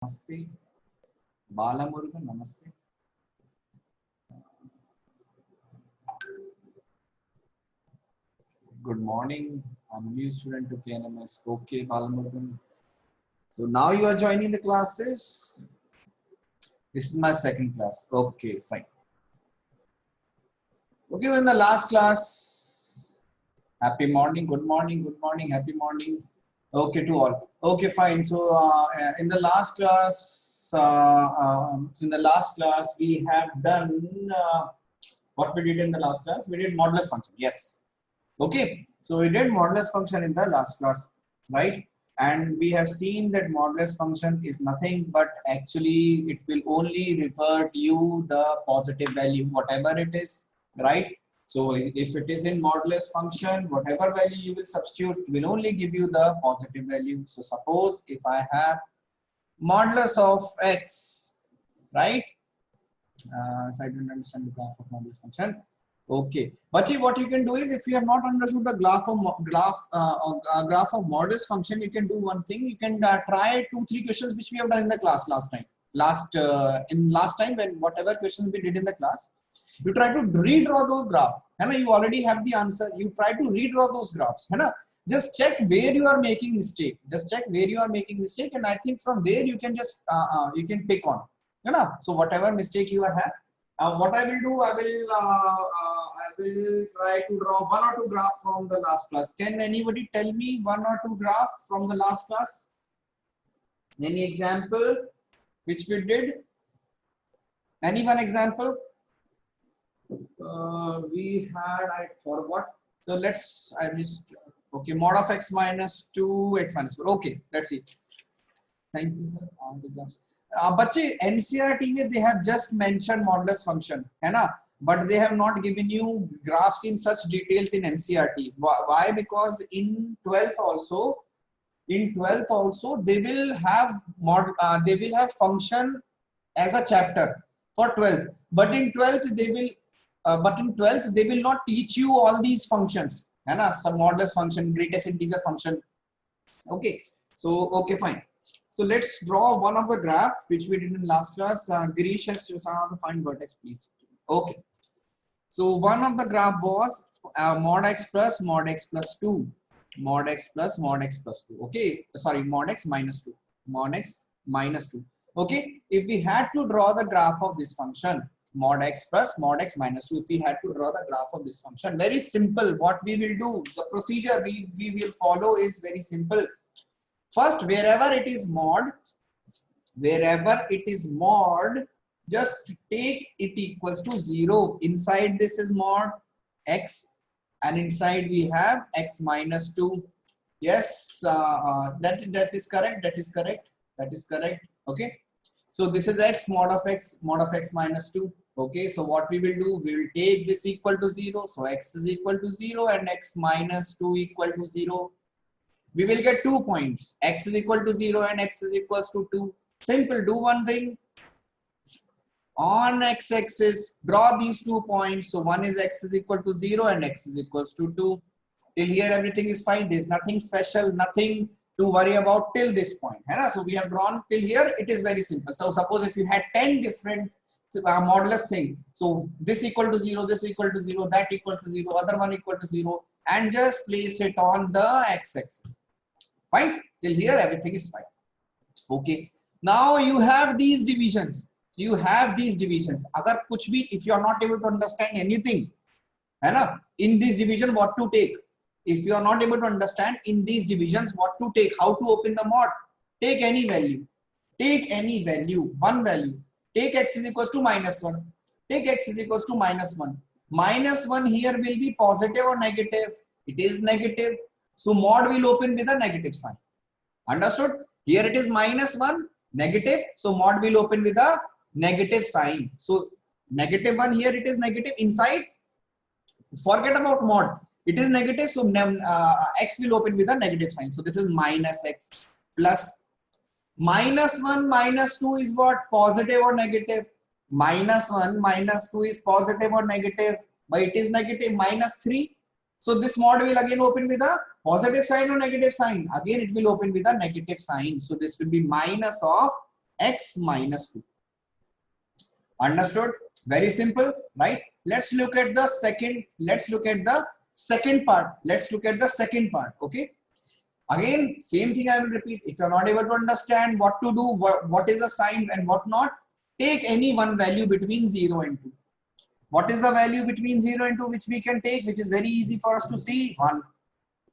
Namaste. Balamurugan, namaste. Good morning. I'm a new student to KNMS. Okay, Balamurugan. So now you are joining the classes. This is my second class. Okay, fine. Okay, in the last class, happy morning, good morning, good morning, happy morning. Okay, to all. Okay, fine. So in the last class, we have done what we did in the last class. We did modulus function. Yes. Okay. So we did modulus function in the last class, right? And we have seen that modulus function is nothing but actually it will only revert you the positive value, whatever it is, right? So if it is in modulus function, whatever value you will substitute will only give you the positive value. So suppose if I have modulus of x, right? So I don't understand the graph of modulus function. Okay, but what you can do is, if you have not understood the graph of modulus function, you can do one thing. You can try 2-3 questions which we have done in the class last time. Last time when whatever questions we did in the class, you try to redraw those graphs. You already have the answer. You try to redraw those graphs. Just check where you are making mistake. Just check where you are making mistake, and I think from there you can just you can pick on. So whatever mistake you have, what I will do, I will try to draw 1 or 2 graphs from the last class. Can anybody tell me 1 or 2 graphs from the last class? Any example which we did? Any one example? We had, I forgot. So let's, okay, mod of x minus 2, x minus 4. Okay, let's see. Thank you, sir. On the graphs. बच्चे NCERT में they have just mentioned modulus function, है ना? But they have not given you graphs in such details in NCERT. Why? Because in 12th also, they will have function as a chapter for 12th. But in 12th they will not teach you all these functions, है ना? Some modulus function, greatest integer function. Okay, so okay, fine. So let's draw one of the graph which we did in last class. Girish has to find vertex, please. Okay. So one of the graph was mod x plus 2. Mod x plus 2. Okay. Sorry, mod x minus 2. Mod x minus 2. Okay. If we had to draw the graph of this function, mod x plus mod x minus 2, if we had to draw the graph of this function, very simple. What we will do, the procedure we will follow is very simple. First, wherever it is mod, just take it equals to 0. Inside this is mod x, and inside we have x minus 2. Yes, that is correct. That is correct. Okay. So this is x mod of x minus 2. Okay. So what we will do, we will take this equal to 0. So x is equal to 0 and x minus 2 equal to 0. We will get 2 points. X is equal to 0 and x is equals to 2. Simple. Do one thing. On x-axis, draw these 2 points. So one is x is equal to 0 and x is equals to 2. Till here everything is fine. There is nothing special, nothing to worry about till this point. So we have drawn till here. It is very simple. So suppose if you had 10 different modulus thing. So this equal to 0, this equal to 0, that equal to 0, other one equal to 0, and just place it on the x-axis. Fine. Till here everything is fine. Okay. Now you have these divisions. Agar kuch bhi, if you are not able to understand anything, in this division what to take? If you are not able to understand in these divisions what to take, how to open the mod, take any value. One value. Take x is equals to minus 1. Take x is equals to minus 1. Minus 1 here will be positive or negative? It is negative. So mod will open with a negative sign. Understood? Here it is minus 1, negative. So mod will open with a negative sign. So negative 1 here it is negative. Inside, forget about mod. It is negative. So x will open with a negative sign. So this is minus x plus minus 1 minus 2 is what? Positive or negative? Minus 1 minus 2 is positive or negative? But it is negative. Minus 3. So this mod will again open with a positive sign or negative sign? Again it will open with a negative sign. So this will be minus of x minus 2. Understood? Very simple, right? Let's look at the second. Let's look at the second part. Let's look at the second part. Okay. Again, same thing I will repeat. If you are not able to understand what to do, what is a sign and what not, take any one value between 0 and 2. What is the value between 0 and 2 which we can take, which is very easy for us to see? 1.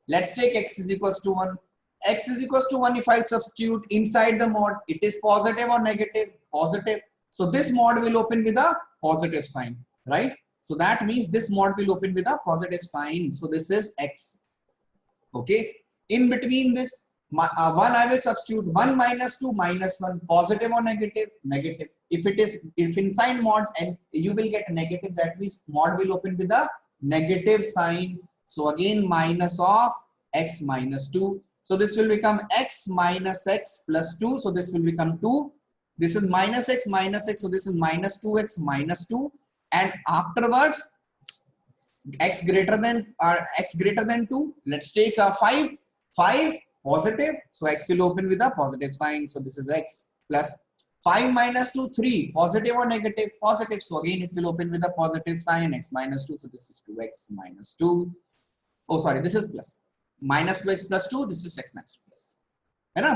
Let's take x is equals to 1. X is equals to 1. If I substitute inside the mod, it is positive or negative? Positive. So this mod will open with a positive sign, right? So that means this mod will open with a positive sign. So this is x. Okay. In between this, 1 I will substitute 1 minus 2 minus 1, positive or negative? Negative. If inside mod and you will get negative, that means mod will open with a negative sign. So again minus of x minus 2. So this will become x minus x plus 2. So this will become 2. This is minus x minus x. So this is minus 2x minus 2. And afterwards, x greater than 2. Let's take a 5. 5 positive. So x will open with a positive sign. So this is x plus 5 minus 2, 3. Positive or negative? Positive. So again, it will open with a positive sign, x minus 2. So this is 2x minus 2. Oh, sorry, this is plus. Minus 2x plus 2. This is x minus 2 plus.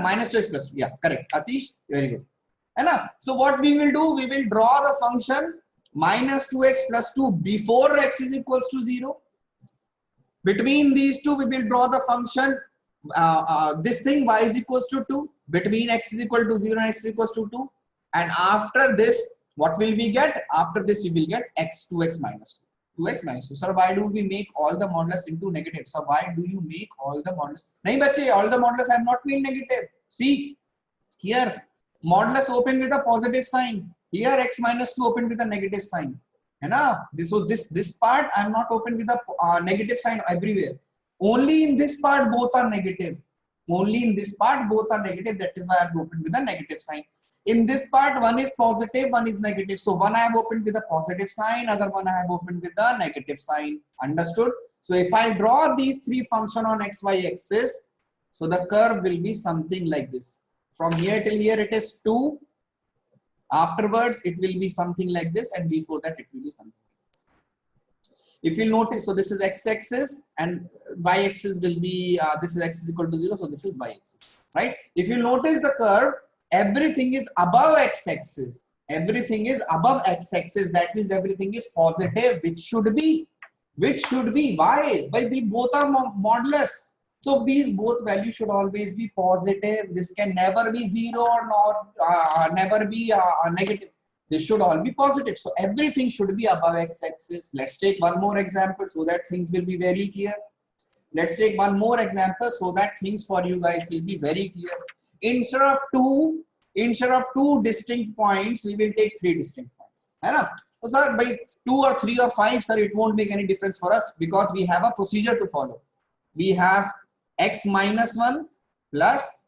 Minus 2x plus 2. Yeah, correct. Atish, very good. So what we will do, we will draw the function minus 2x plus 2 before x is equals to 0. Between these two, we will draw the function this thing y is equals to 2, between x is equal to 0 and x is equals to 2, and after this what will we get? After this we will get x 2x minus 2, 2x minus 2. Sir, why do we make all the modulus into negative? So why do you make all the modulus? Nahi bache, all the modulus have not been negative. See here, modulus open with a positive sign, here x minus 2 open with a negative sign. This part I am not open with a negative sign everywhere. Only in this part both are negative. Only in this part both are negative. That is why I have opened with a negative sign. In this part, one is positive, one is negative. So one I have opened with a positive sign, other one I have opened with a negative sign. Understood? So if I draw these three functions on xy axis, so the curve will be something like this. From here till here it is 2. Afterwards it will be something like this, and before that it will be something. If you notice, so this is x-axis and y-axis will be, this is x is equal to 0, so this is y-axis, right? If you notice the curve, everything is above x-axis. Everything is above x-axis. That means everything is positive, which should be. Why? By the both are modulus. So these both values should always be positive. This can never be 0 or not, never be negative. This should all be positive. So everything should be above x-axis. Let's take one more example so that things will be very clear. Let's take one more example so that things for you guys will be very clear. Instead of two distinct points, we will take 3 distinct points. So sir, by 2 or 3 or 5, sir, it won't make any difference for us because we have a procedure to follow. We have x minus 1 plus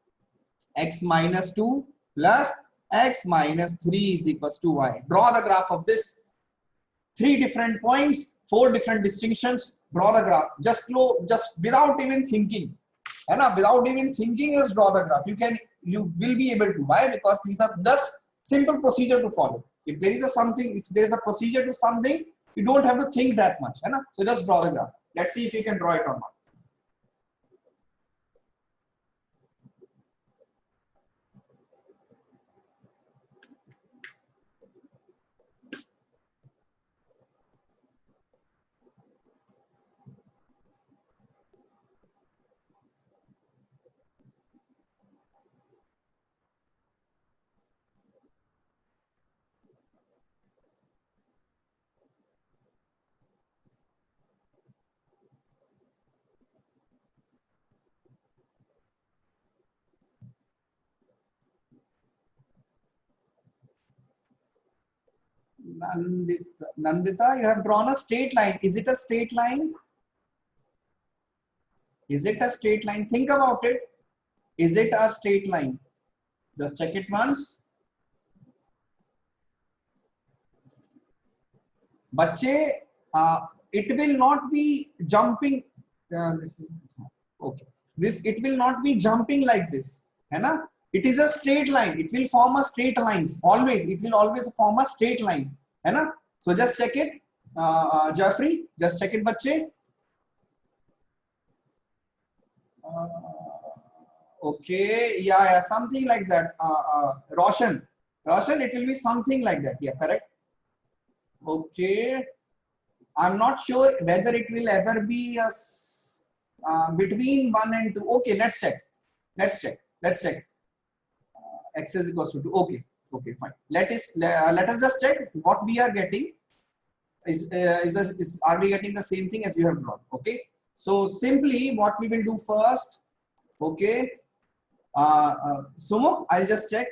x minus 2 plus x minus 3 is equals to y. Draw the graph of this. 3 different points, 4 different distinctions. Draw the graph. Just without even thinking. Without even thinking, just draw the graph. You will be able to. Why? Because these are just simple procedure to follow. If there is a procedure to something, you don't have to think that much. So just draw the graph. Let's see if you can draw it or not. Nandita, you have drawn a straight line. Is it a straight line? Is it a straight line? Think about it. Is it a straight line? Just check it once. Bache, it will not be jumping. This is okay. It will not be jumping like this. It is a straight line. It will form a straight lines always. It will always form a straight line. है ना? So just check it, Jeffrey. Just check it, बच्चे. Okay, yeah, something like that. Roshan, it will be something like that. Yeah, correct. Okay, I'm not sure whether it will ever be a between 1 and 2. Okay, let's check. X is equals to 2. Okay, fine. Let us just check what we are getting. Are we getting the same thing as you have drawn? Okay. So simply what we will do first. Okay. Sumukh, I'll just check.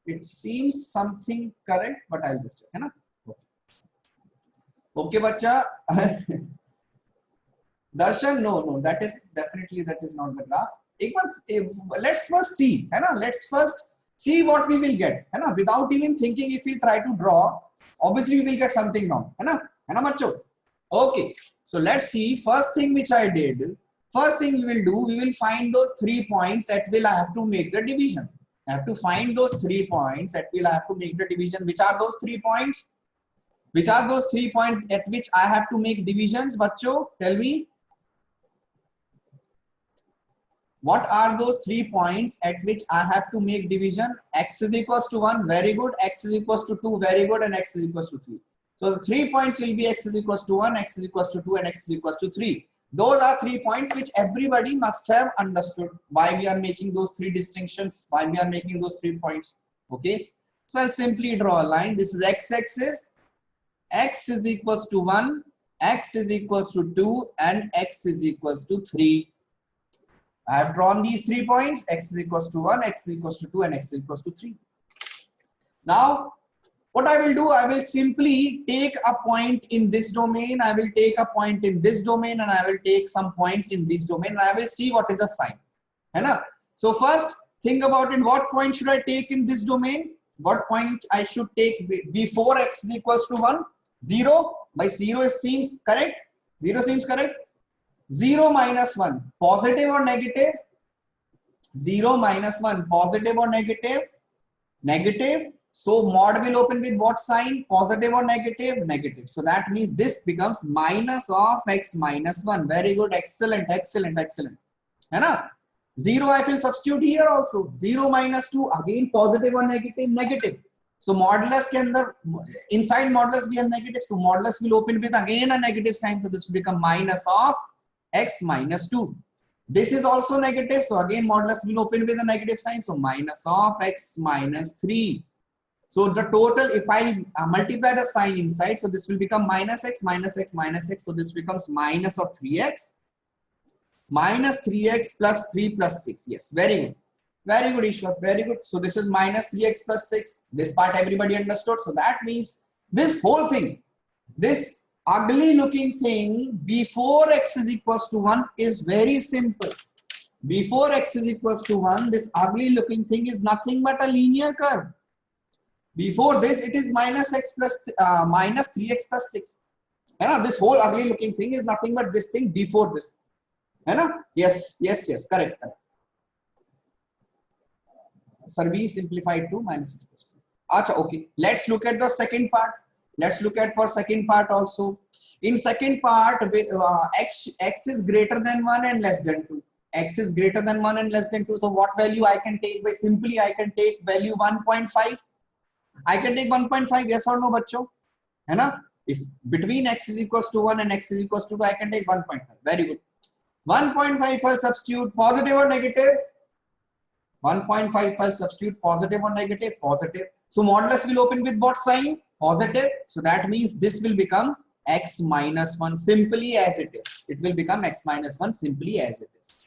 It seems something correct, but I'll just check. है ना? Okay, bacha. Darshan, no, that is not the graph. Let's first see, है ना? Let's first see what we will get, है ना? Without even thinking, if we try to draw, obviously we will get something wrong, है ना बच्चों? Okay, so let's see. First thing which I did. First thing we will do, we will find those 3 points that will have to make the division. I have to find those 3 points that will have to make the division. Which are those 3 points? Which are those 3 points at which I have to make divisions, bacho? Tell me. What are those 3 points at which I have to make division? X is equals to 1, very good. X is equals to 2, very good. And X is equals to 3. So the 3 points will be X is equals to 1, X is equals to 2, and X is equals to 3. Those are 3 points which everybody must have understood why we are making those 3 distinctions, why we are making those 3 points. Okay. So I'll simply draw a line. This is x-axis. X is equals to 1, X is equals to 2, and X is equals to 3. I have drawn these 3 points. X is equals to 1, X is equals to 2, and X is equals to 3. Now, what I will do, I will simply take a point in this domain. I will take a point in this domain, and I will take some points in this domain. And I will see what is the sign. So first, think about it. What point should I take in this domain? What point I should take before X is equals to 1? 0. By 0 seems correct. 0 seems correct. 0 minus 1, positive or negative? 0 minus 1, positive or negative? Negative. So mod will open with what sign? Positive or negative? Negative. So that means this becomes minus of X minus 1. Very good. Excellent. है ना? 0 I will substitute here also. 0 minus 2, again positive or negative? Negative. So modulus के अंदर, inside modulus we have negative. So modulus will open with again a negative sign. So this will become minus of X minus 2. This is also negative. So again modulus will open with a negative sign. So minus of X minus 3. So the total, if I multiply the sign inside, so this will become minus X minus X minus X. So this becomes minus of 3X. Minus 3X plus 3 plus 6. Yes, very good. Very good, Ishwar. Very good. So this is minus 3X plus 6. This part everybody understood. So that means this whole thing, this ugly looking thing before X is equals to 1 is very simple. Before X is equals to 1, this ugly looking thing is nothing but a linear curve. Before this, it is minus X plus minus 3X plus 6. This whole ugly looking thing is nothing but this thing before this. Yes, correct. Sir, we simplified to minus 6 plus 2. Achha, okay. Let's look at the second part. Let's look at for second part also. In second part, X is greater than 1 and less than 2. X is greater than 1 and less than 2. So what value I can take? By simply I can take value 1.5. I can take 1.5, yes or no, bachcho? If between X is equals to 1 and X is equals to 2, I can take 1.5. Very good. 1.5 I'll substitute positive or negative? 1.5 I'll substitute positive or negative? Positive. So modulus will open with what sign? Positive. So that means this will become X minus 1 simply as it is. It will become X minus 1 simply as it is.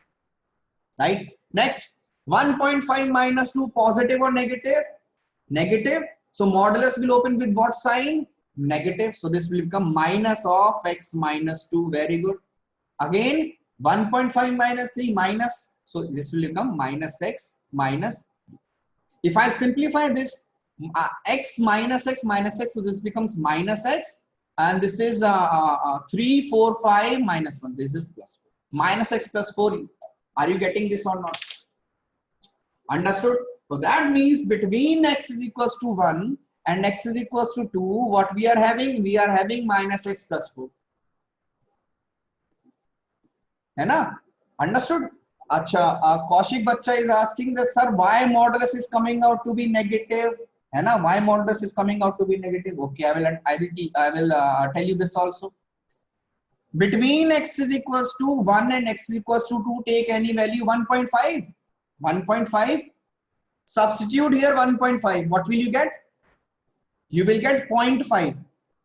Right? Next, 1.5 minus 2, positive or negative? Negative. So modulus will open with what sign? Negative. So this will become minus of X minus 2. Very good. Again, 1.5 minus 3 minus. So this will become minus X minus. If I simplify this, X minus X minus X, so this becomes minus X. And this is 3, 4, 5 minus 1. This is plus 4. Minus X plus 4. Are you getting this or not? Understood? So that means between x is equals to 1 and x is equals to 2, what we are having? We are having minus x plus 4. है ना? Understood? Acha, Kaushik Bacha is asking that, sir, why modulus is coming out to be negative? है ना? Why modulus is coming out to be negative? Okay, I will tell you this also. Between x is equals to 1 and x is equals to 2, take any value 1.5. 1.5. Substitute here 1.5. What will you get? You will get 0.5.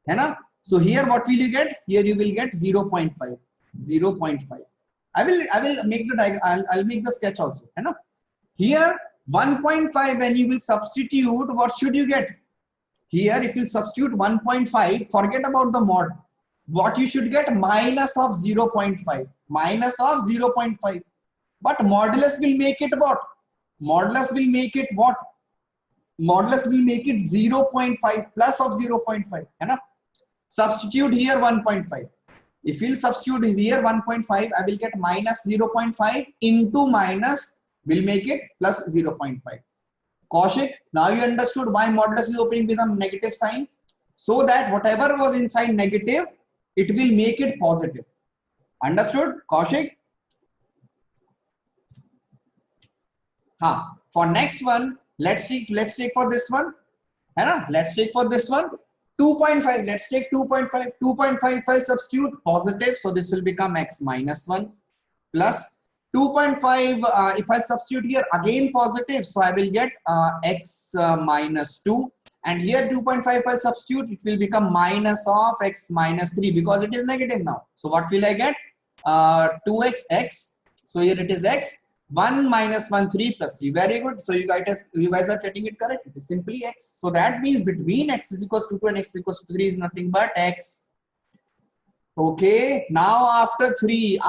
है ना? So here what will you get? Here you will get 0.5. 0.5. I will make the diagram. I'll make the sketch also. है ना? Here 1.5, when you will substitute, what should you get? Here if you substitute 1.5, forget about the mod. What you should get? Minus of 0.5. Minus of 0.5. But modulus will make it what? Modulus will make it what? Modulus will make it 0.5 plus of 0.5. है ना? Substitute here 1.5. If you substitute here 1.5, I will get minus 0.5 into minus will make it plus 0.5. Kaushik, now you understood why modulus is opening with a negative sign, so that whatever was inside negative, it will make it positive. Understood, Kaushik? For next one, let's take for this one. है ना? Let's take for this one 2.5. Let's take 2.5. 2.5 if I substitute positive, so this will become x minus 1 plus 2.5 if I substitute here again positive, so I will get x minus 2, and here 2.5 if I substitute, it will become minus of x minus 3 because it is negative now. So what will I get? 2x. So here it is x. 1 minus 1, 3 plus 3. Very good. So you guys are getting it correct. It is simply x. So that means between x is equals to 2 and x is equals to 3 is nothing but x. Okay. Now after 3,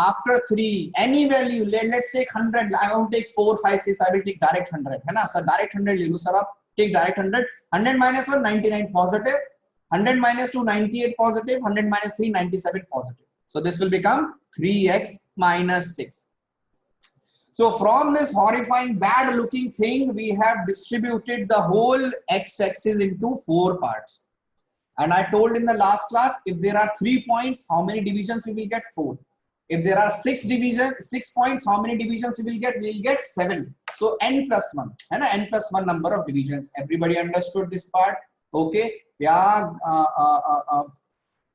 any value, let's take 100. I won't take 4, 5, 6. I will take direct 100. है ना? Sir, direct 100 ले लो sir आप. Take direct 100. 100 minus 1, 99 positive. 100 minus 2, 98 positive. 100 minus 3, 97 positive. So this will become 3x minus 6. So from this horrifying, bad looking thing, we have distributed the whole x-axis into 4 parts. And I told in the last class, if there are 3 points, how many divisions we will get? 4. If there are 6 points, how many divisions we will get? We will get 7. So n plus 1, and n plus 1 number of divisions. Everybody understood this part? Okay. Yeah.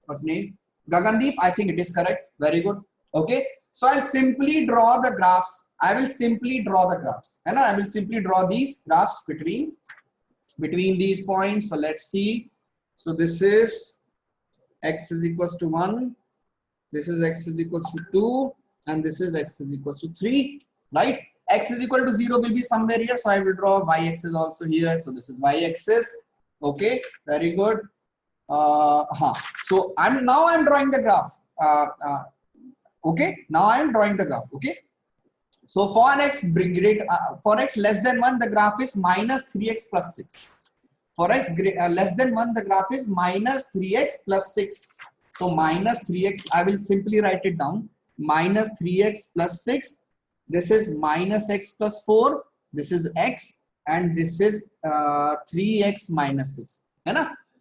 What's name? Gagandeep, I think it is correct. Very good. Okay. So I'll simply draw the graphs. I will simply draw the graphs. And I will simply draw these graphs between these points. So let's see. So this is x is equals to 1. This is x is equals to 2. And this is x is equals to 3. Right? X is equal to 0 will be somewhere here. So I will draw y-axis also here. So this is y-axis. Okay. Very good. So I'm drawing the graph. Okay. Now I am drawing the graph. Okay. So for x less than 1, the graph is minus 3x plus 6. For x less than 1, the graph is minus 3x plus 6. So minus 3x, I will simply write it down. Minus 3x plus 6. This is minus x plus 4. This is x. And this is 3x minus 6.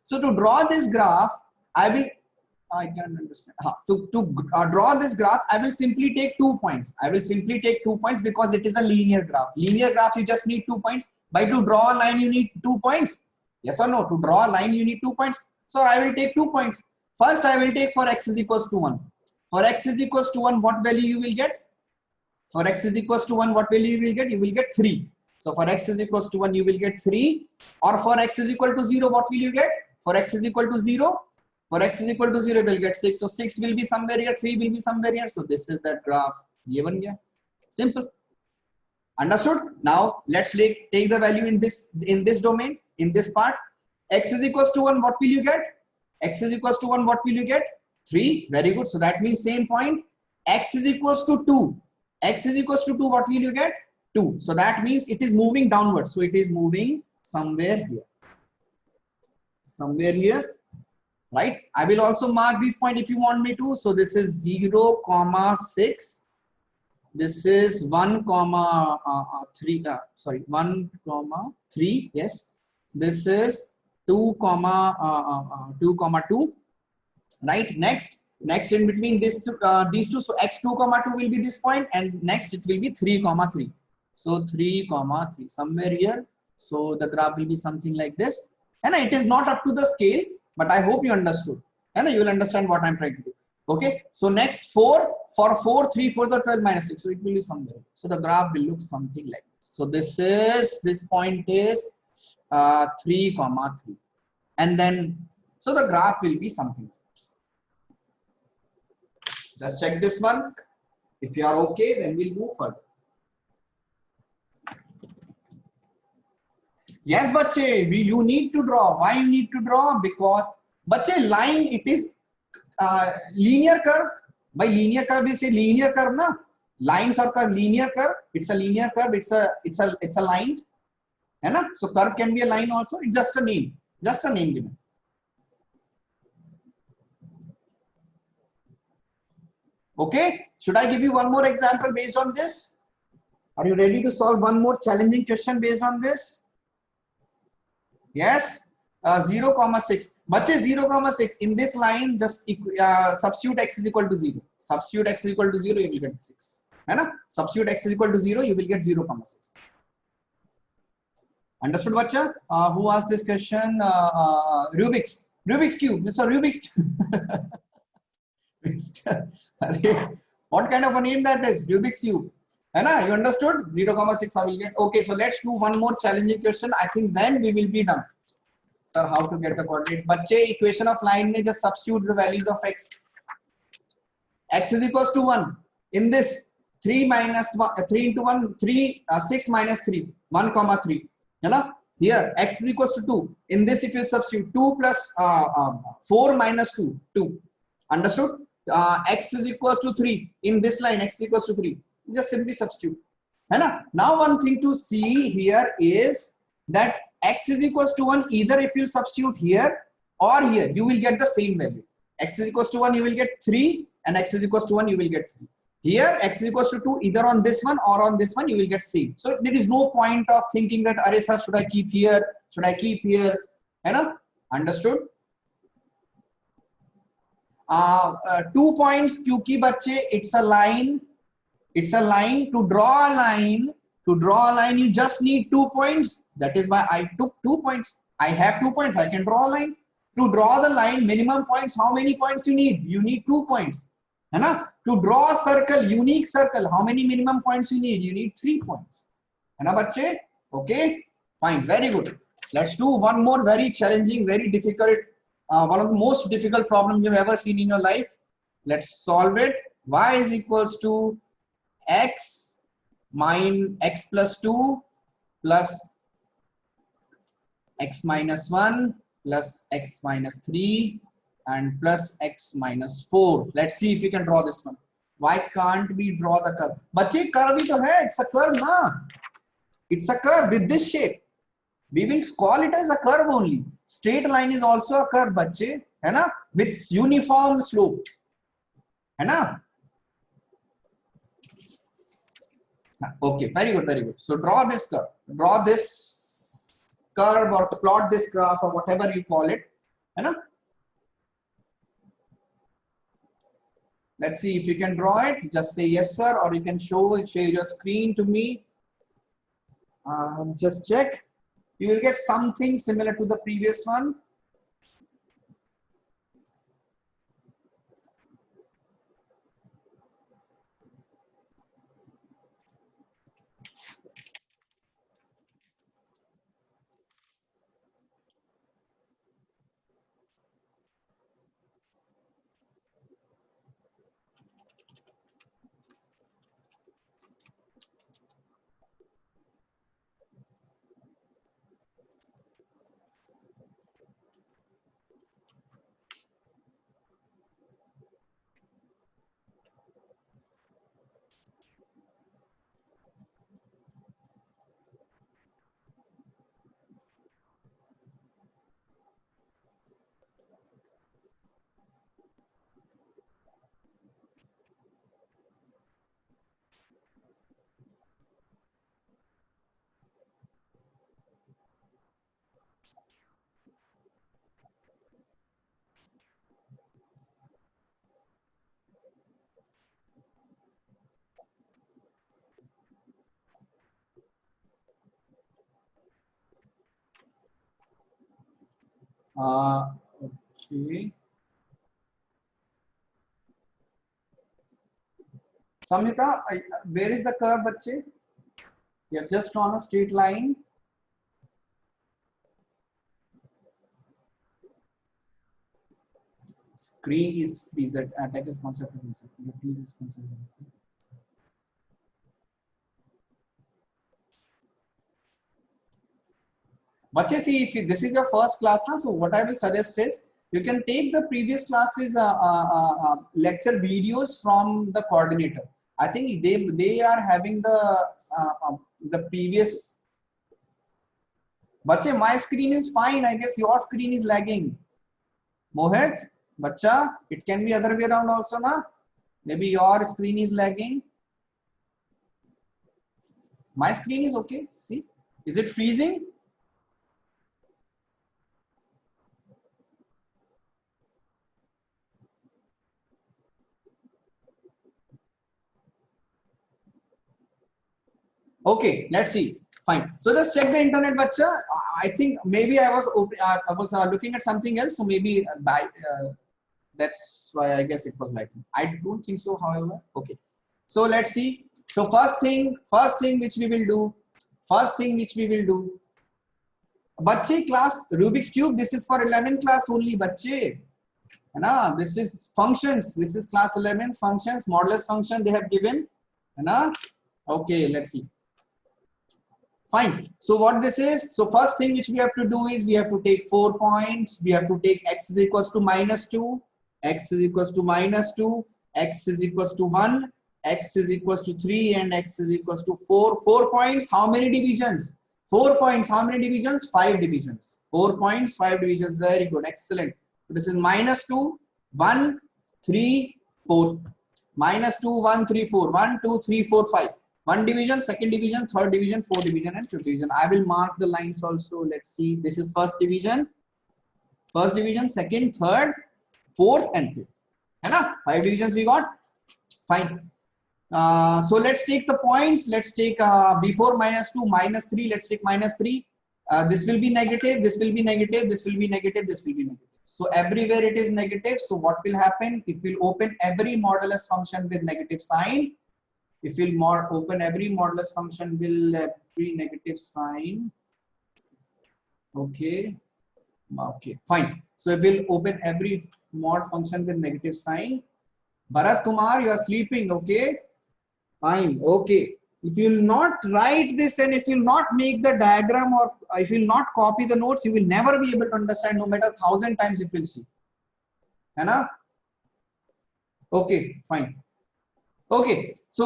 So to draw this graph, I can't understand. So to draw this graph, I will simply take 2 points. I will simply take 2 points because it is a linear graph. Linear graphs, you just need 2 points. But to draw a line, you need 2 points. Yes or no? To draw a line, you need 2 points. So I will take 2 points. First, I will take for x is equals to 1. For x is equals to 1, what value you will get? For x is equals to 1, what value you will get? You will get 3. So for x is equals to 1, you will get 3. Or for x is equal to 0, what will you get? For x is equal to 0. For x is equal to 0, we'll get 6. So 6 will be somewhere here, 3 will be somewhere here. So this is that graph. Simple. Understood? Now let's take the value in this domain, in this part. X is equals to 1, what will you get? X is equals to 1, what will you get? 3. Very good. So that means same point. X is equals to 2. X is equals to 2, what will you get? 2. So that means it is moving downwards. So it is moving somewhere here. Somewhere here. Right? I will also mark this point if you want me to. So this is 0, 6. This is 1 comma 3, sorry, 1 comma 3, yes. This is 2 comma 2 comma 2, right? Next in between these two, so x2 comma 2 will be this point, and next it will be 3 comma 3. So 3 comma 3 somewhere here. So the graph will be something like this, and it is not up to the scale, but I hope you understood, and you will understand what I'm trying to do. Okay, so next 4, for 4, 3 4s are 12 minus 6, so it will be somewhere. So the graph will look something like this. So this point is 3 comma 3, and then so the graph will be something like this. Just check this one. If you are okay, then we'll move further. Yes, bache, you need to draw. Why you need to draw? Because bache, line, it is linear curve. By linear curve, we say linear curve, na? Lines or curve, linear curve. It's a linear curve. It's a line. है ना? So curve can be a line also. It's just a name. Just a name given. Okay. Should I give you one more example based on this? Are you ready to solve one more challenging question based on this? Yes. 0 comma 6. Bache 0 comma 6. In this line, just substitute x is equal to 0. Substitute x is equal to 0, you will get 6. है ना? Substitute x is equal to 0, you will get 0 comma 6. Understood, bacha? Who asked this question? Rubik's cube. Mr. Rubik's cube. What kind of a name that is? Rubik's cube. है ना? You understood? 0 comma 6 I will get. Okay, so let's do one more challenging question. I think then we will be done. Sir, how to get the coordinate? Bache, equation of line may just substitute the values of x. X is equals to 1. In this 3 minus 1, 3 into 1, 3, 6 minus 3, 1 comma 3. You know? Here x is equals to 2. In this if you substitute 2 plus 4 minus 2, 2. Understood? X is equals to 3. In this line x is equals to 3. Just simply substitute. Hai now one thing to see here is that x is equals to 1, either if you substitute here or here, you will get the same value. X is equals to 1, you will get 3, and x is equals to 1, you will get 3. Here x is equals to 2, either on this one or on this one, you will get same. So there is no point of thinking that, arey sir, should I keep here, should I keep here? Hai na? Understood? 2 points, kyunki bache, it's a line. It's a line. To draw a line, you just need 2 points. That is why I took 2 points. I have 2 points. I can draw a line. To draw the line, minimum points, how many points you need? You need 2 points. है ना? To draw a circle, unique circle, how many minimum points you need? You need 3 points. है ना बच्चे? Okay, fine, very good. Let's do one more very challenging, very difficult, one of the most difficult problems you've ever seen in your life. Let's solve it. Y is equals to x minus x plus 2 plus x minus 1 plus x minus 3 and plus x minus 4. Let's see if we can draw this one. Why can't we draw the curve? Bache, curve hi to hai. It's a curve, na? It's a curve with this shape. We will call it as a curve only. Straight line is also a curve, bache. Hai na? With uniform slope. Hai na? Okay, very good, very good. So draw this curve. Draw this curve or plot this graph or whatever you call it. Hai na? Let's see if you can draw it. Just say yes, sir, or you can share your screen to me. Just check. You will get something similar to the previous one. Okay. Samhita, where is the curve, bache? You have just drawn a straight line. Screen is freeze. Attack is concept. Please is concept. Bache, see, if this is your first class, so what I will suggest is you can take the previous classes lecture videos from the coordinator. I think they are having the previous. Bache, my screen is fine. I guess your screen is lagging. Mohit, bacha, it can be other way around also, na? Maybe your screen is lagging. My screen is okay. See, is it freezing? Okay, let's see. Fine. So just check the internet, bacha. I think maybe I was looking at something else, so maybe that's why I guess it was like. I don't think so, however. Okay. So let's see. So first thing which we will do. Bache class Rubik's Cube. This is for 11th class only, bache. Na, this is functions. This is class 11 functions, modulus function they have given. Na? Okay, let's see. Fine. So what this is, so first thing which we have to do is we have to take 4 points. We have to take x is equals to -2, x is equals to -2, x is equals to 1, x is equals to 3, and x is equals to 4. 4 points, how many divisions? 4 points, how many divisions? 5 divisions. 4 points, 5 divisions. Very good, excellent. So this is -2, 1, 3, 4. -2, 1, 3, 4. 1, 2, 3, 4, 5. 1 division, second division, third division, fourth division, and fifth division. I will mark the lines also. Let's see. This is first division, second, third, fourth, and fifth. And 5 divisions we got. Fine. So let's take the points. Let's take before -2, -3. Let's take -3. This will be negative. This will be negative. This will be negative. This will be negative. So everywhere it is negative. So what will happen? If we'll open every modulus function with negative sign. If we'll open every modulus function will be negative sign. Okay. Okay, fine. So if we'll open every mod function with negative sign. Bharat Kumar, you are sleeping. Okay. Fine. Okay. If you will not write this and if you will not make the diagram or if you will not copy the notes, you will never be able to understand no matter 1,000 times if you will see. Hai? Okay, fine. Okay, so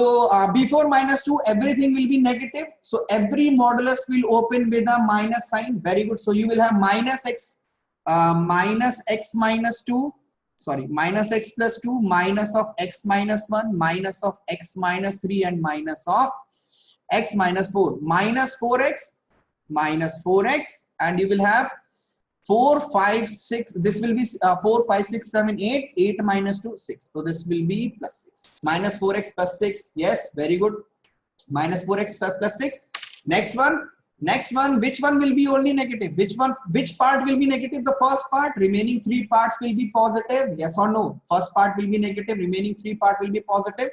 before -2, everything will be negative. So every modulus will open with a minus sign. Very good. So you will have minus x minus 2. Sorry, minus x plus 2, minus of x minus 1, minus of x minus 3, and minus of x minus 4. Minus 4x, and you will have 4, 5, 6. This will be 4, 5, 6, 7, 8. 8 minus 2, 6. So this will be plus 6. Minus 4x plus 6. Yes, very good. Minus 4x plus 6. Next one. Which one will be only negative? Which part will be negative? The first part. Remaining 3 parts will be positive. Yes or no? First part will be negative. Remaining 3 parts will be positive.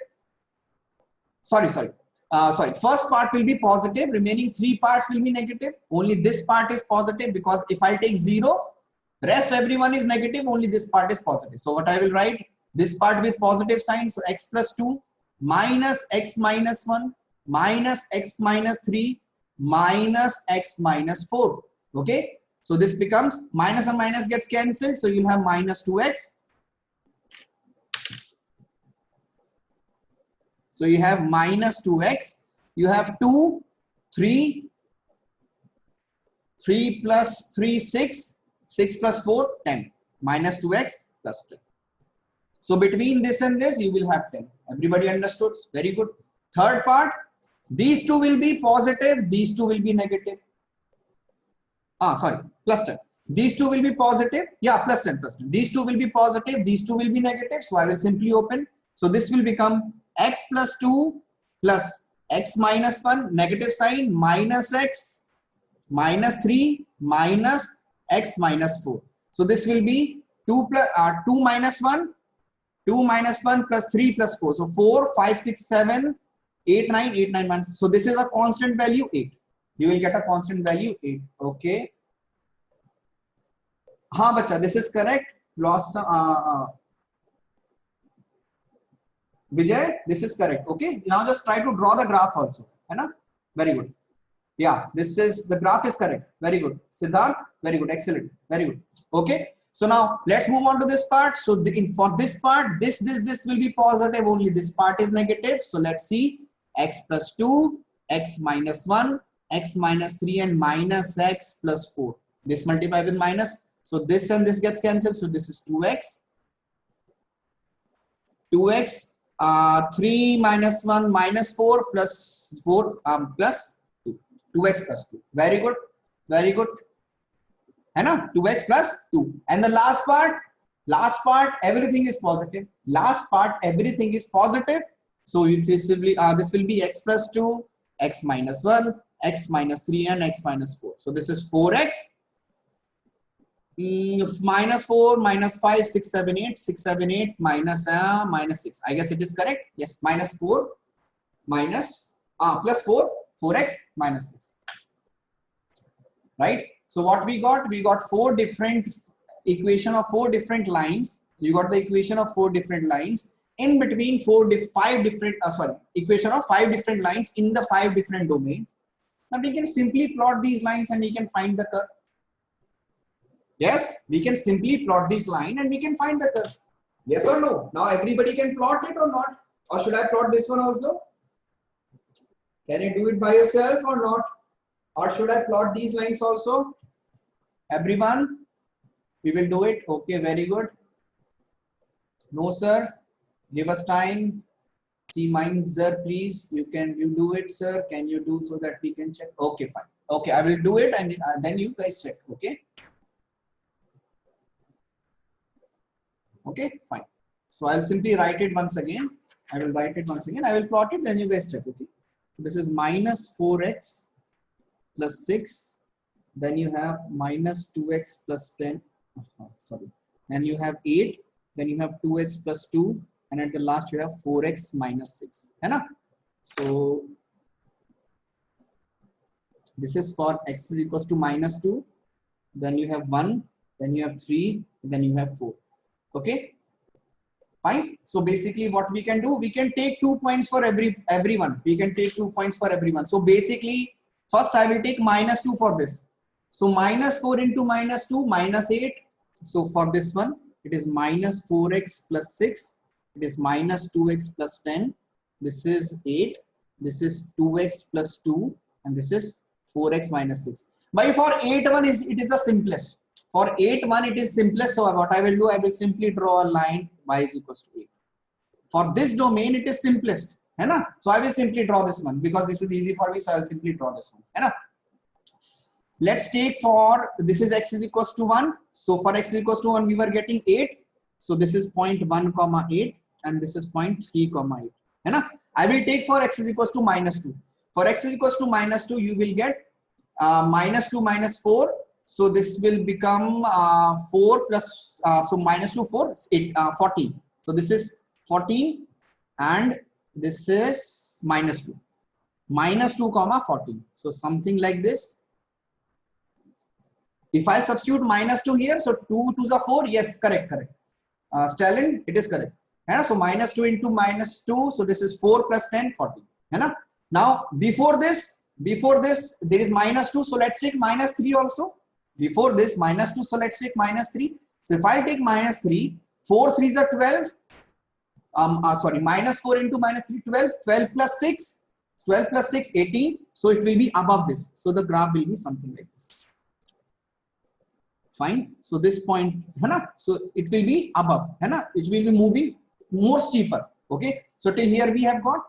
Sorry. First part will be positive. Remaining 3 parts will be negative. Only this part is positive because if I take 0, rest everyone is negative. Only this part is positive. So what I will write? This part with positive sign. So x plus 2 minus x minus 1 minus x minus 3 minus x minus 4. Okay. So this becomes minus and minus gets cancelled. So you'll have minus 2x. So you have minus 2x. You have 2, 3, 3 plus 3, 6, 6 plus 4, 10. Minus 2x plus 10. So between this and this, you will have 10. Everybody understood? Very good. Third part, these two will be positive, these two will be negative. Plus 10. These two will be positive. Yeah, plus 10, plus 10. These two will be positive, these two will be negative. So I will simply open. So this will become x plus 2 plus x minus 1, negative sign, minus x minus 3 minus x minus 4. So this will be 2 plus 2 minus 1, 2 minus 1 plus 3 plus 4. So 4, 5, 6, 7, 8, 9, 8, 9 minus. So this is a constant value 8. You will get a constant value 8. Okay. हाँ बच्चा, this is correct. Loss. Vijay, this is correct. Okay. Now just try to draw the graph also. है ना? Very good. Yeah, this is the graph is correct. Very good. Siddharth, very good. Excellent. Very good. Okay. So now let's move on to this part. So for this part, this will be positive only. This part is negative. So let's see. X plus 2, x minus 1, x minus 3, and minus x plus 4. This multiply with minus. So this and this gets cancelled. So this is 2x. 2x. 3 minus 1 minus 4 plus 4 plus 2. 2x plus 2. Very good. Very good. है ना? 2x plus 2. And the last part, everything is positive. Last part, everything is positive. So it is simply, this will be x plus 2, x minus 1, x minus 3, and x minus 4. So this is 4x. Minus 4, minus 5, 6, 7, 8, 6, 7, 8, minus 6. I guess it is correct. Yes, minus 4, minus, plus 4, 4x, minus 6. Right? So what we got? We got 4 different equation of 4 different lines. You got the equation of 4 different lines. In between equation of 5 different lines in the 5 different domains. Now we can simply plot these lines and we can find the curve. Yes, we can simply plot this line and we can find the curve. Yes or no? Now everybody can plot it or not? Or should I plot this one also? Can you do it by yourself or not? Or should I plot these lines also? Everyone? We will do it. Okay, very good. No, sir. Give us time. See mine, sir, please. You do it, sir. Can you do so that we can check? Okay, fine. Okay, I will do it and then you guys check. Okay. Okay, fine. So I'll simply write it once again. I will write it once again. I will plot it, then you guys check. Okay. This is minus 4x plus 6. Then you have minus 2x plus 10. Sorry. Then you have 8. Then you have 2x plus 2. And at the last you have 4x minus 6. Right? So this is for x is equals to minus 2. Then you have 1. Then you have 3. Then you have 4. Okay. Fine. So basically what we can do, we can take 2 points for everyone. We can take 2 points for everyone. So basically first I will take minus 2 for this. So minus 4 into minus 2, minus 8. So for this one, it is minus 4x plus 6. It is minus 2x plus 10. This is 8. This is 2x plus 2. And this is 4x minus 6. But for 8-1, it is the simplest. For 8-1, it is simplest. So what I will do, I will simply draw a line y is equals to 8. For this domain, it is simplest. Hai? So I will simply draw this one because this is easy for me. So I will simply draw this one. Hai? Let's take for, this is x is equals to 1. So for x is equals to 1, we were getting 8. So this is 0.1 comma 8 and this is 0.3 comma 8. Hai? I will take for x is equals to minus 2. For x is equals to minus 2, you will get minus 2 minus 4. So this will become 4 plus, so minus 2, 4, 8, 14. So this is 14 and this is minus 2. Minus 2 comma 14. So something like this. If I substitute minus 2 here, so 2 2s are 4. Yes, correct. Stalin, it is correct. So minus 2 into minus 2. So this is 4 plus 10, 14. Now before this, there is minus 2. So let's take minus 3 also. Before this, minus 2. So let's take minus 3. So if I take minus 3, 4 3s are 12. Sorry, minus 4 into minus 3, 12. 12 plus 6. 12 plus 6, 18. So it will be above this. So the graph will be something like this. Fine. So this point, so it will be above. It will be moving more steeper. Okay. So till here we have got.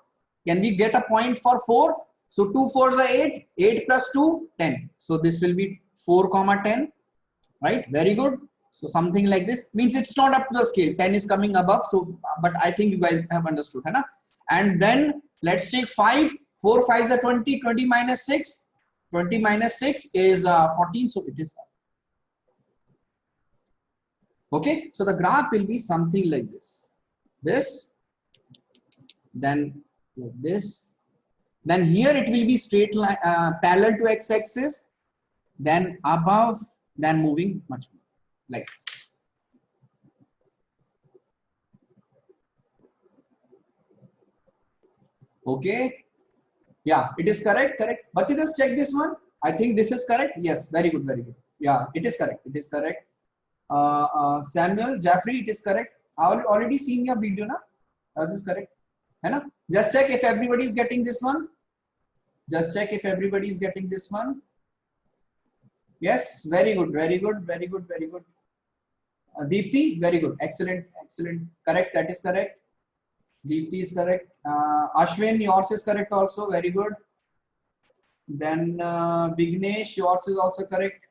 Can we get a point for 4? So 2 4s are 8. 8 plus 2, 10. So this will be 4 comma 10. Right. Very good. So something like this means it's not up to the scale. 10 is coming above. So, but I think you guys have understood. And then let's take 5. 4 5s are 20. 20 minus 6. 20 minus 6 is 14. So it is Okay, so the graph will be something like this, then like this, then here it will be straight line, parallel to x-axis, then above, then moving much more like this. Okay, yeah, it is correct. But you just check this one. I think this is correct. Yes, very good, very good. Yeah, it is correct. It is correct. Samuel, Jeffrey, it is correct. I already seen your video now. This is correct. Hai? Just check if everybody is getting this one. Just check if everybody is getting this one. Yes, very good, very good, very good, very good. Deepthi, very good, excellent, excellent. Correct, that is correct. Deepthi is correct. Ashwin, yours is correct also, very good. Then Vignesh, yours is also correct.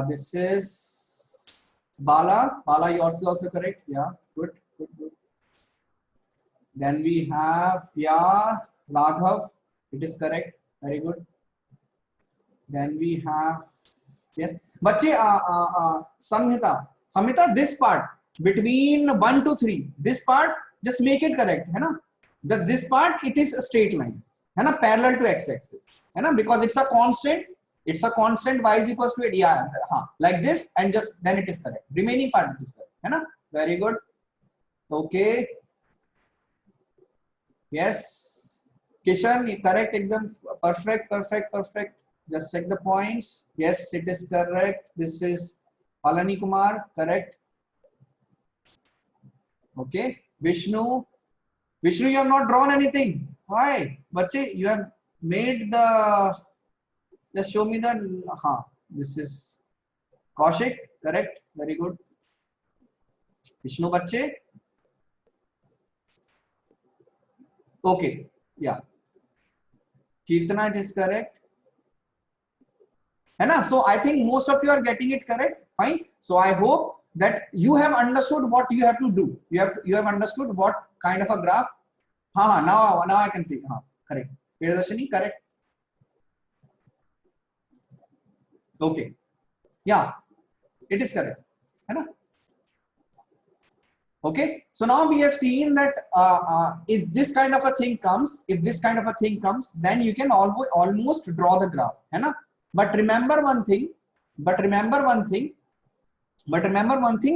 This is Bala. Bala, yours is also correct. Yeah, good, good, good. Then we have, yeah, Raghav. It is correct. Very good. Then we have, yes. Bache, Samhita. Samhita, this part between 1 to 3, this part just make it correct. Hai na? Just this part, it is a straight line. Hai na? Parallel to x-axis. Hai na? Because it's a constant. It's a constant y is equals to 8. Yeah, like this, and just then it is correct. Remaining part it is correct. Hai na? Very good. Okay. Yes. Kishan, correct. Ekdam perfect, perfect, perfect. Just check the points. Yes, it is correct. This is Alani Kumar, correct. Okay. Vishnu. Vishnu, you have not drawn anything. Why? Bache, you have made the, just show me the, this is Kaushik, correct. Very good. Vishnu Bache. Okay. Yeah. Kirtana, it is correct. So I think most of you are getting it correct. Fine. So I hope that you have understood what you have to do. You have understood what kind of a graph. Now I can see. Correct. Priyadarshini, correct. Okay. Yeah, it is correct. Okay. So now we have seen that if this kind of a thing comes, then you can almost draw the graph. But remember one thing,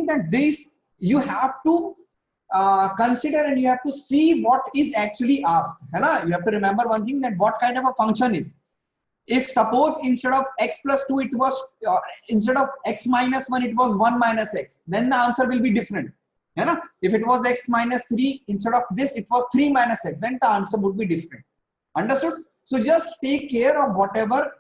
that this you have to consider, and you have to see what is actually asked. You have to remember one thing, that what kind of a function is. If suppose instead of x plus 2 it was instead of x minus 1 it was 1 minus x, then the answer will be different. If it was x minus 3, instead of this it was 3 minus x, then the answer would be different. Understood? So just take care of whatever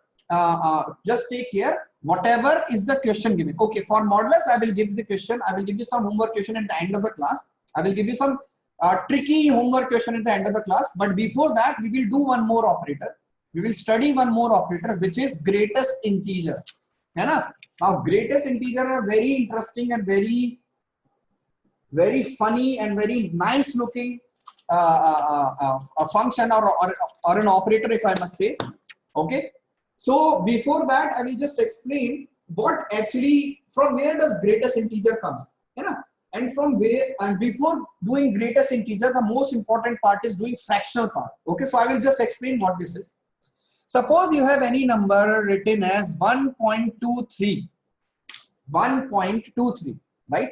whatever is the question given. Okay, for modulus I will give the question. I will give you some homework question at the end of the class. I will give you some tricky homework question at the end of the class. But before that, we will do one more operator. We will study one more operator, which is greatest integer. Now, greatest integer are very interesting and very funny and very nice looking a function or an operator, if I must say. Okay. So before that, I will just explain what actually, from where does greatest integer comes. And from where, and before doing greatest integer, the most important part is doing fractional part. Okay, so I will just explain what this is. Suppose you have any number written as 1.23, right?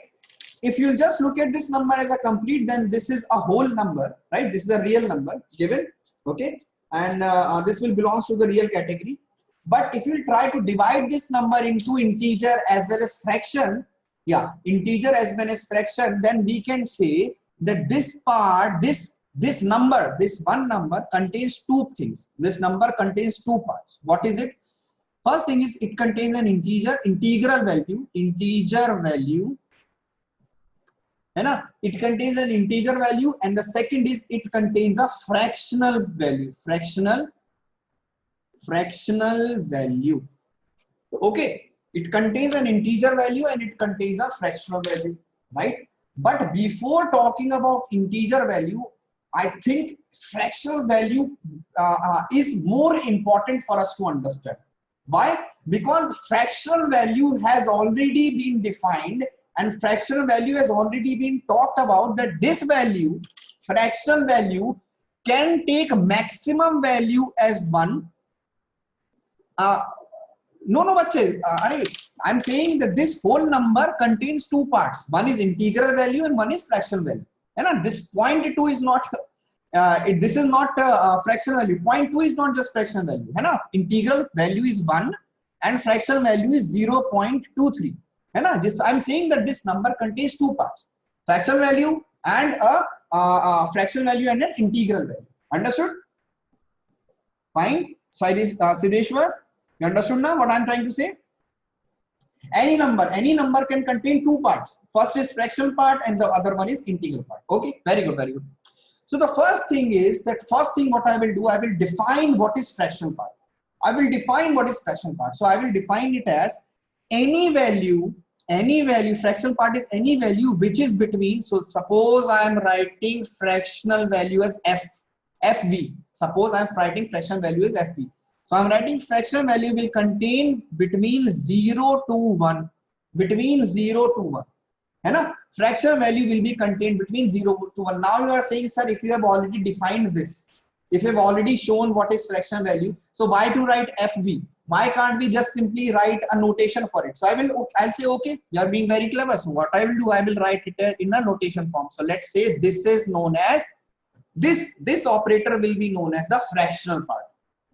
If you just look at this number as a complete, then this is a whole number, right? This is a real number given, okay? And this will belong to the real category. But if you try to divide this number into integer as well as fraction, integer as well as fraction, then we can say that this part, this one number contains two things. This number contains two parts. What is it? First thing is it contains an integral value. It contains an integer value, and the second is it contains a fractional value. Fractional value. Okay, it contains an integer value and it contains a fractional value, right? But before talking about integer value, I think fractional value is more important for us to understand. Why? Because fractional value has already been defined, and fractional value has already been talked about, that this value, fractional value, can take maximum value as 1. No, bache, I'm saying that this whole number contains two parts. One is integral value and one is fractional value. And this 0.2 is not, this is not fractional value. 0.2 is not just fractional value. Integral value is 1 and fractional value is 0.23. I'm saying that this number contains two parts. Fractional value and a fractional value and an integral value. Understood? Fine. Siddheshwar? You understood now what I'm trying to say? Any number can contain two parts. First is fractional part and the other one is integral part. Okay, very good, very good. So the first thing what I will do, I will define what is fractional part. So I will define it as any value, fractional part is any value which is between, so suppose I am writing fractional value as FV. Suppose I am writing fractional value as FV. So I'm writing fractional value will contain between 0 to 1. Between 0 to 1. Fractional value will be contained between 0 to 1. Now you are saying, sir, if you have already defined this, if you have already shown what is fractional value, so why to write FV? Why can't we just simply write a notation for it? So I'll say, okay, you are being very clever. So what I will do, I will write it in a notation form. So let's say this is known as, this operator will be known as the fractional part.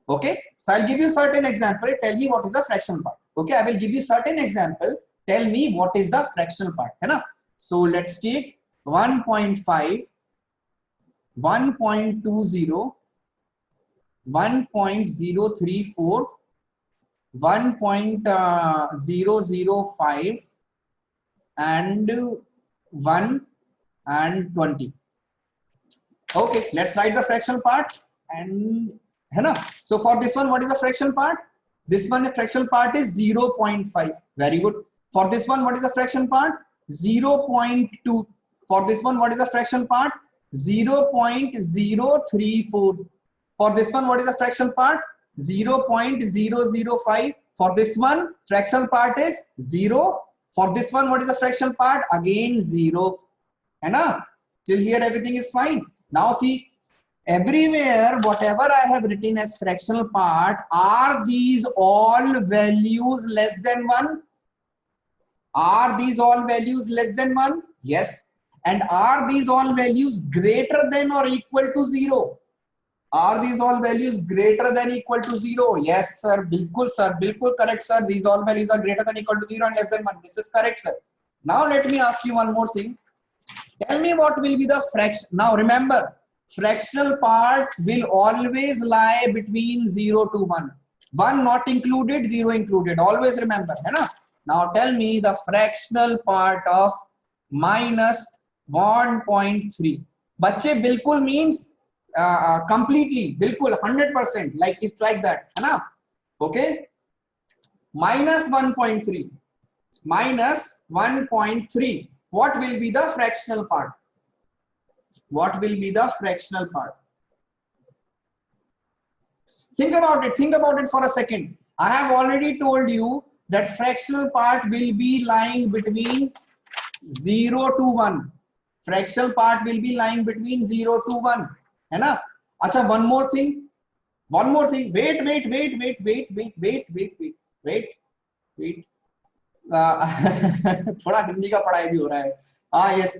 Okay, so I'll give you certain example, tell me what is the fractional part. Okay, I will give you certain example, tell me what is the fractional part. So let's take 1.5, 1.20, 1.034, 1.005 and 1 and 20. Okay, let's write the fractional part. And so for this one, what is the fractional part? This one, the fractional part is 0.5. Very good. For this one, what is the fractional part? 0.2. For this one, what is the fractional part? 0.034. For this one, what is the fractional part? 0.005. For this one, fractional part is 0. For this one, what is the fractional part? Again 0. Till here everything is fine. Now see, everywhere whatever I have written as fractional part, are these all values less than 1? Are these all values less than 1? Yes. And are these all values greater than or equal to 0? Are these all values greater than equal to 0? Yes, sir. Bilkul, sir. Bilkul correct, sir. These all values are greater than equal to 0 and less than 1. This is correct, sir. Now let me ask you one more thing. Tell me what will be the fraction. Now remember, fractional part will always lie between 0 to 1. 1 not included, 0 included. Always remember. Now tell me the fractional part of minus 1.3. Bache, bilkul means completely, bilkul 100%, like it's like that. Okay. Minus 1.3. Minus 1.3. What will be the fractional part? What will be the fractional part? Think about it for a second. I have already told you that fractional part will be lying between 0 to 1. Fractional part will be lying between 0 to 1. Acha, one more thing. Wait. थोड़ा हिंदी का पढ़ाई भी हो रहा है. Yes.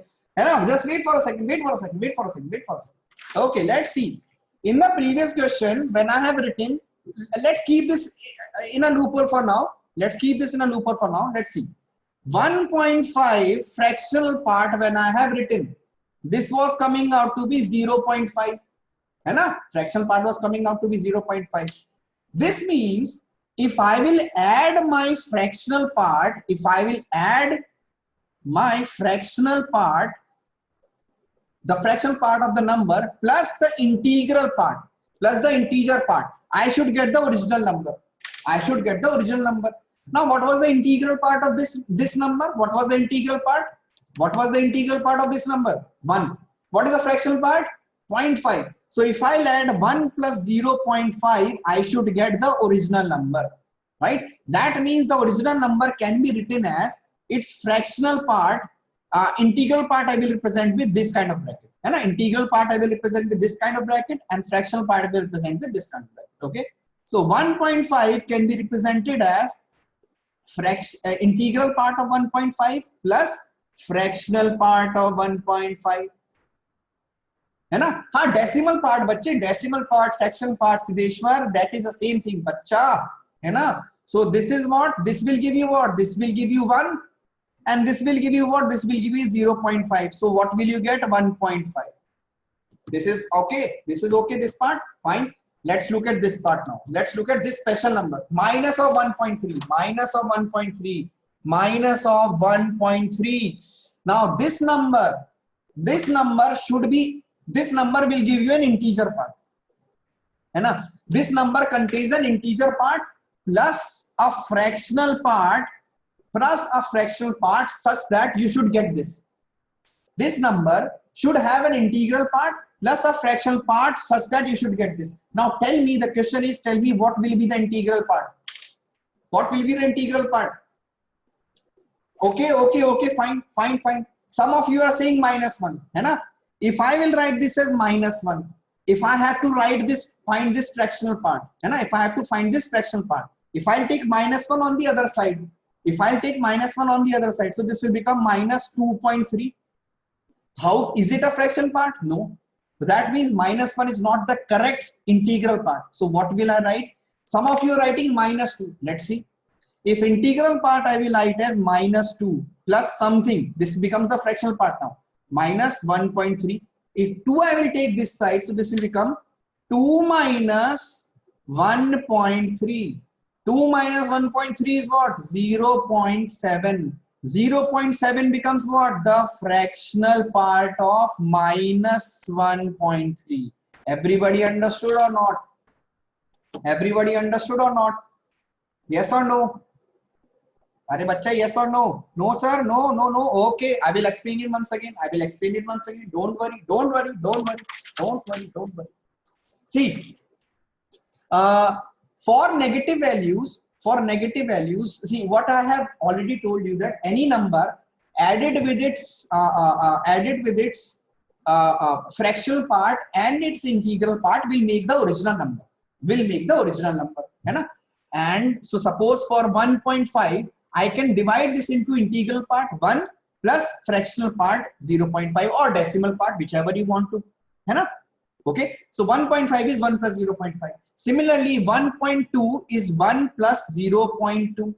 Just wait for a second. Okay, let's see. In the previous question, when I have written, let's keep this in a looper for now. Let's see. 1.5 fractional part, when I have written, this was coming out to be 0.5. Fractional part was coming out to be 0.5. This means if I will add my fractional part, the fractional part of the number plus the integral part, plus the integer part, I should get the original number. Now, what was the integral part of this number? What was the integral part of this number? 1. What is the fractional part? 0.5. So if I add 1 plus 0.5, I should get the original number. right? That means the original number can be written as its fractional part. Integral part I will represent with this kind of bracket, and integral part I will represent with this kind of bracket, and fractional part I will represent with this kind of bracket. Okay, so 1.5 can be represented as integral part of 1.5 plus fractional part of 1.5, है ना? हाँ, decimal part बच्चे, decimal part, fractional part, Siddheshwar, that is the same thing बच्चा, है ना? So this is what, this will give you what, this will give you 1, and this will give you what, this will give you 0.5. So what will you get? 1.5. This is okay, this is okay, this part, fine. Let's look at this part now. Let's look at this special number, minus of 1.3, minus of 1.3, minus of 1.3. Now this number should be, this number will give you an integer part, है ना? This number contains an integer part plus a fractional part such that you should get this. This number should have an integral part plus a fractional part such that you should get this. Now tell me, the question is, tell me what will be the integral part? What will be the integral part? Okay, fine. Some of you are saying minus 1, है ना? If I will write this as minus 1, if I have to write this, find this fractional part, है ना? If I have to find this fractional part, if I'll take minus 1 on the other side, so this will become minus 2.3. How is it a fraction part? No. So that means minus 1 is not the correct integral part. So what will I write? Some of you are writing minus 2. Let's see. If integral part I will write as minus 2 plus something, this becomes the fractional part now, minus 1.3. If 2 I will take this side, so this will become 2 minus 1.3. 2 minus 1.3 is what? 0.7. 0.7 becomes what? The fractional part of minus 1.3. Everybody understood or not? Everybody understood or not? Yes or no? Are bacha, yes or no? No sir, no. Okay, I will explain it once again. Don't worry. See, for negative values, see what I have already told you, that any number added with its fractional part and its integral part will make the original number. है ना? And so suppose for 1.5 I can divide this into integral part 1 plus fractional part 0.5 or decimal part, whichever you want to, है ना? Okay, so 1.5 is 1 plus 0.5. Similarly, 1.2 is 1 plus 0.2.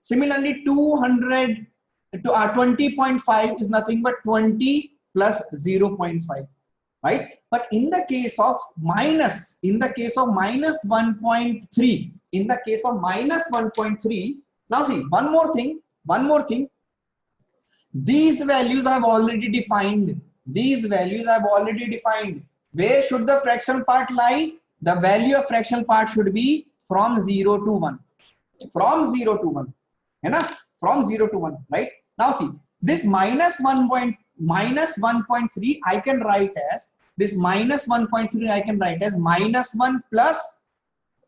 Similarly, 20.5 is nothing but 20 plus 0.5, right? But in the case of minus 1.3, now see, one more thing. These values I have already defined. Where should the fractional part lie? The value of fractional part should be from 0 to 1. From 0 to 1. From 0 to 1, right? Now see, this minus 1.3 I can write as, this minus 1.3 I can write as minus 1 plus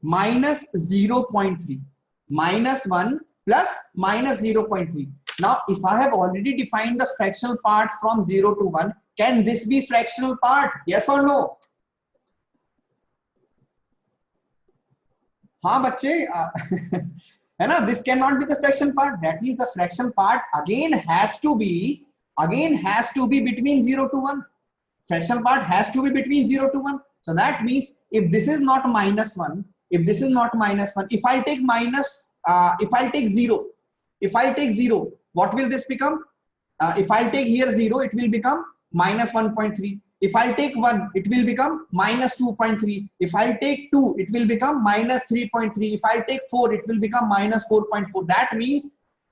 minus 0.3. Minus 1 plus minus 0.3. Now, if I have already defined the fractional part from 0 to 1, can this be fractional part? Yes or no? हाँ बच्चे, है ना? This cannot be the fractional part. That means the fractional part again has to be between 0 to 1. Fractional part has to be between 0 to 1. So that means if this is not minus 1, if I take minus, if I take 0, what will this become? If I take here 0, it will become minus 1.3. If I take 1, it will become minus 2.3. If I take 2, it will become minus 3.3. If I take 4, it will become minus 4.4. That means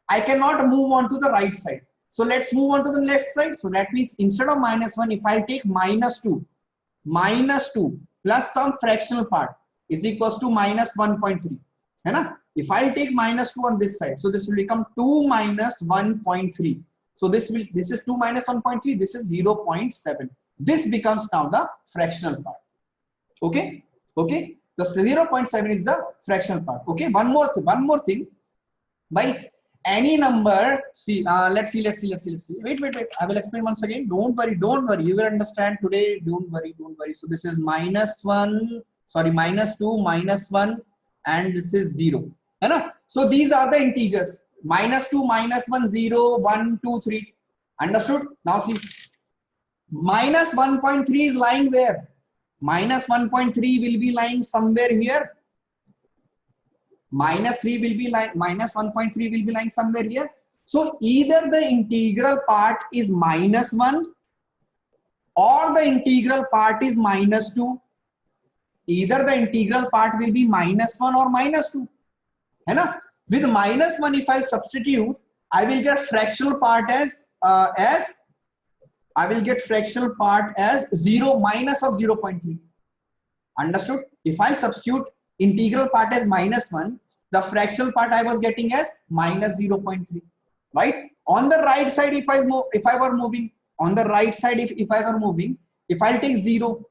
I cannot move on to the right side. So let's move on to the left side. So that means instead of minus 1, if I take minus 2 plus some fractional part is equals to minus 1.3. है ना? If I take minus 2 on this side, so this will become 2 minus 1.3. So this is 2 minus 1.3. This is 0.7. This becomes now the fractional part. Okay. The 0.7 is the fractional part. Okay, one more thing. By any number, see, let's see. Wait. I will explain once again. Don't worry. You will understand today. Don't worry. So this is -1, sorry, -2, -1, and this is 0. है ना? So these are the integers. -2, -1, 0, 1, 2, 3. Understood? Now see, -1.3 is lying where? -1.3 will be lying somewhere here. -1.3 will be lying somewhere here. So either the integral part is -1 or the integral part is -2. Either the integral part will be -1 or -2. है ना? With -1, if I substitute, I will get fractional part as I will get fractional part as 0 minus of 0.3. Understood? If I substitute integral part as -1, the fractional part I was getting as -0.3. Right? On the right side, if I were moving, on the right side, if I were moving, if I'll take 0,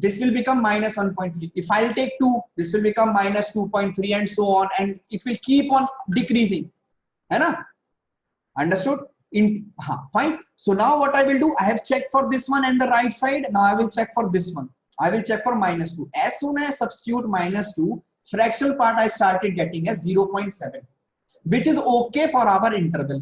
this will become -1.3. If I'll take 2, this will become -2.3, and so on, and it will keep on decreasing. है ना? Understood? Fine. So now what I will do, I have checked for this one and the right side. Now I will check for this one. I will check for -2. As soon as I substitute -2, fractional part I started getting as 0.7, which is okay for our interval.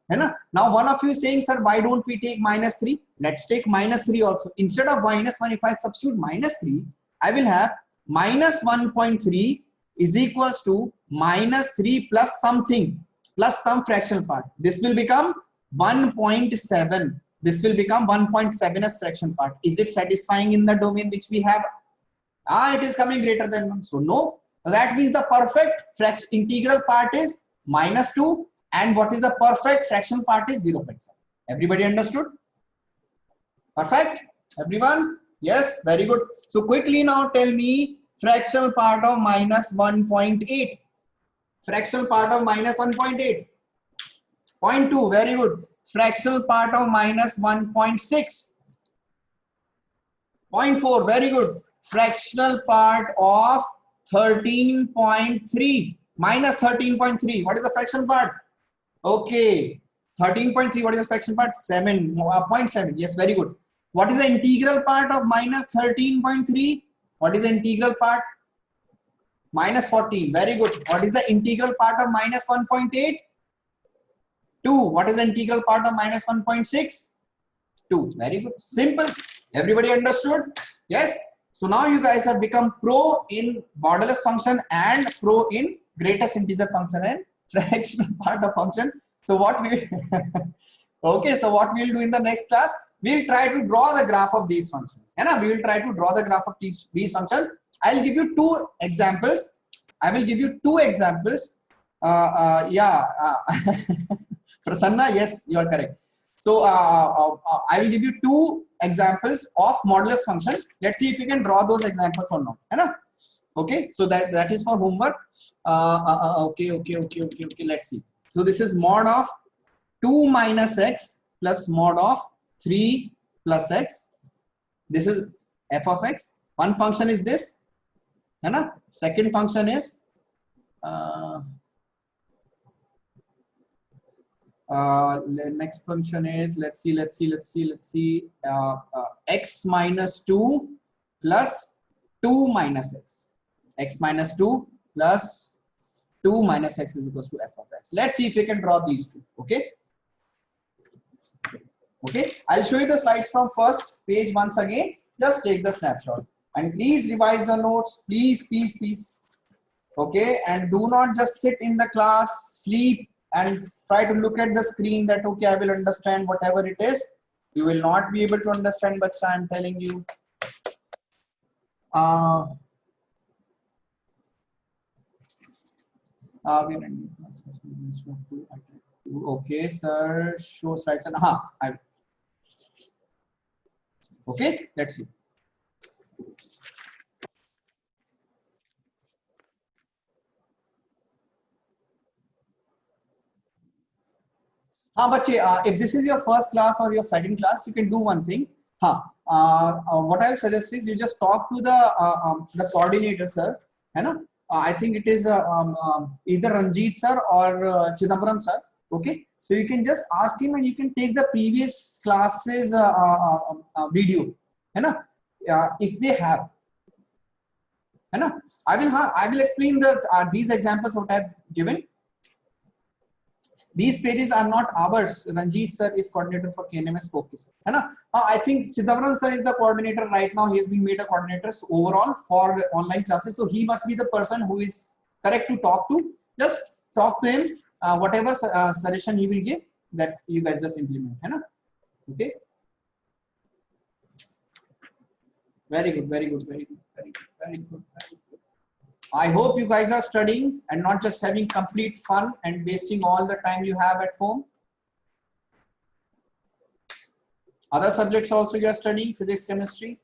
है ना? Now one of you is saying, sir, why don't we take -3? Let's take -3 also. Instead of -1, if I substitute -3, I will have -1.3 is equals to -3 plus something, plus some fractional part. This will become 1.7. This will become 1.7 as fraction part. Is it satisfying in the domain which we have? It is coming greater than 1. So no, that means the perfect integral part is -2, and what is the perfect fractional part is 0.7. Everybody understood? Perfect? Everyone? Yes, very good. So quickly now tell me fractional part of -1.8. Fractional part of -1.8. 0.2, very good. Fractional part of -1.6. 0.4, very good. Fractional part of 13.3. -13.3. What is the fraction part? Okay. 13.3. What is the fraction part? 0.7. Yes, very good. What is the integral part of -13.3? What is the integral part? -14. Very good. What is the integral part of -1.8? 2. What is the integral part of -1.6? 2. Very good. Simple. Everybody understood? Yes. So now you guys have become pro in modulus function and pro in greatest integer function and fractional part of function. So what we okay, so what we'll do in the next class, we'll try to draw the graph of these functions. We will try to draw the graph of these functions. I'll give you 2 examples. I will give you 2 examples. Prasanna, yes, you are correct. So I will give you 2 examples of modulus function. Let's see if you can draw those examples or not. Okay, so that is for homework. Okay. Let's see. So this is mod of 2 minus x plus mod of 3 plus x. This is f of x. One function is this. Second function is next function is, let's see, x minus 2 plus 2 minus x. X minus 2 plus 2 minus x is equals to f of x. Let's see if we can draw these two. Okay, I'll show you the slides from first page once again. Just take the snapshot and please revise the notes, please. Okay, and do not just sit in the class, sleep and try to look at the screen that okay, I will understand whatever it is. You will not be able to understand, but I'm telling you. Okay, sir, show slides and okay, let's see. If this is your first class or your second class, you can do one thing. what I'll suggest is you just talk to the coordinator, sir. है ना? I think it is either Ranjit sir or Chidambaram sir. Okay, so you can just ask him and you can take the previous classes video. है ना? If they have. है ना? I will explain these examples what I've given. These pages are not ours. Ranjit sir is coordinator for KNMS Focus. I think Chidambaram sir is the coordinator right now. He has been made a coordinator overall for the online classes. So he must be the person who is correct to talk to. Just talk to him. Whatever suggestion he will give, that you guys just implement. Okay. Very good. Very good. Very good. Very good. Very good. Very good. I hope you guys are studying and not just having complete fun and wasting all the time you have at home. Other subjects also you are studying, physics, chemistry.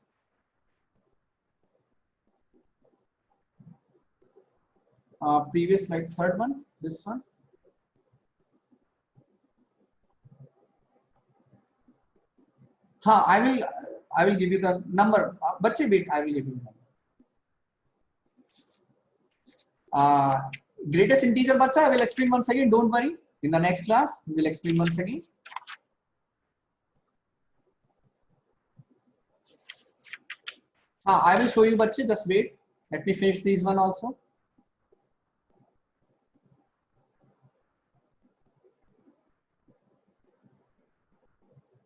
Previous slide, third one, this one. I will give you the number. Bache wait, I will give you the number. Greatest integer bacha, I will explain once again, don't worry. In the next class, we will explain once again. I will show you bache, just wait. Let me finish these one also.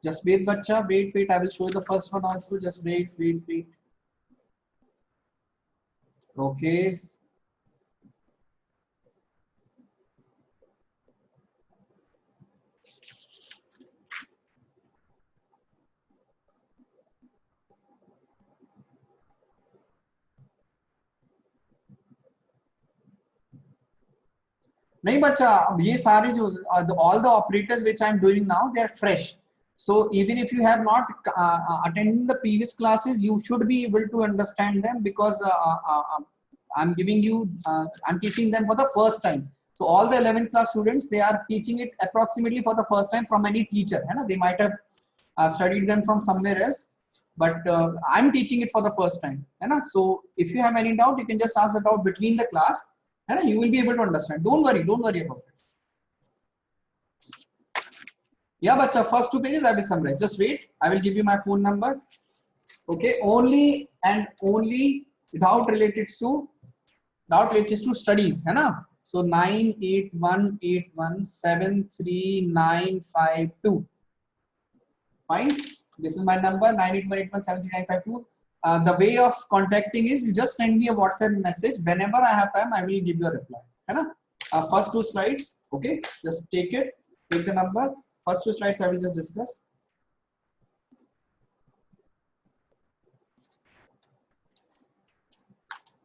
Just wait bacha, wait, I will show you the first one also, just wait. Okay. नहीं बच्चा ये सारे जो all the operators which I am doing now, they are fresh. So even if you have not attended the previous classes, you should be able to understand them because I'm giving you, I'm teaching them for the first time. So all the 11th class students, they are teaching it approximately for the first time from any teacher. They might have studied them from somewhere else, but I'm teaching it for the first time. So if you have any doubt, you can just ask the doubt between the class. You will be able to understand. Don't worry about it. Yeah, bacha, first 2 pages I will summarize. Just wait. I will give you my phone number. Okay, only and only without related to studies. So 981817395. Fine. This is my number 981817395. The way of contacting is you just send me a WhatsApp message. Whenever I have time, I will give you a reply. First 2 slides. Okay, just take it. Take the number. First 2 slides I will just discuss.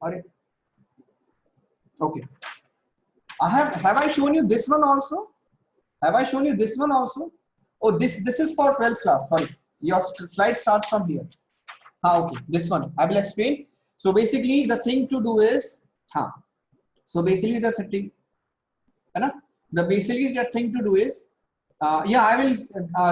Alright. Okay. Have I shown you this one also? Have I shown you this one also? Oh, this is for 12th class. Sorry, your slide starts from here. Okay, this one I will explain. So basically the thing to do is, so basically the thing, yeah, I will